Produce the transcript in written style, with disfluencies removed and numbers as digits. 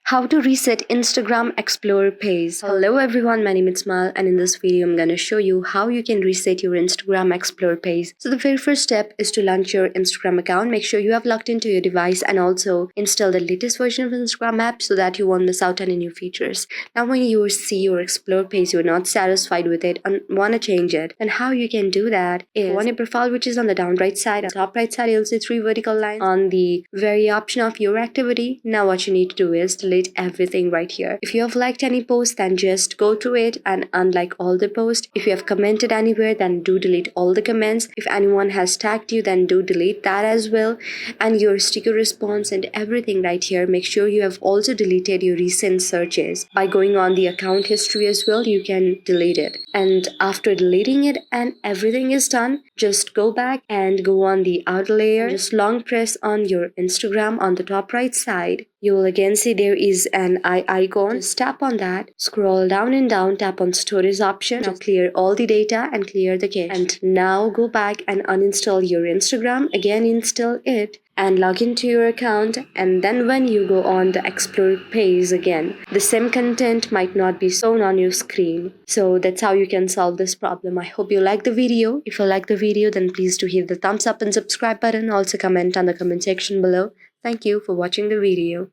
How to reset Instagram Explorer page. Hello everyone, my name is Mal, and in this video I'm gonna show you how you can reset your Instagram Explorer page. So the very first step is to launch your Instagram account. Make sure you have logged into your device and also install the latest version of Instagram app so that you won't miss out on any new features. Now when you see your Explorer page, you're not satisfied with it and wanna change it, then how you can do that is on your profile, which is on the down right side, on the top right side you'll see three vertical lines on the very option of your activity. Now what you need to do is delete everything right here. If you have liked any post, then just go to it and unlike all the posts. If you have commented anywhere, then do delete all the comments. If anyone has tagged you, then do delete that as well. And your sticker response and everything right here, make sure you have also deleted your recent searches. By going on the account history as well, you can delete it. And after deleting it and everything is done, just go back and go on the outer layer. Just long press on your Instagram on the top right side. You will again see there is an eye icon. Just tap on that, scroll down and down, tap on storage option to clear all the data and clear the cache. And now go back and uninstall your Instagram, again install it and log into your account, and then when you go on the Explorer page again, the same content might not be shown on your screen. So that's how you can solve this problem. I hope you like the video. If you like the video, then please do hit the thumbs up and subscribe button. Also comment on the comment section below. Thank you for watching the video.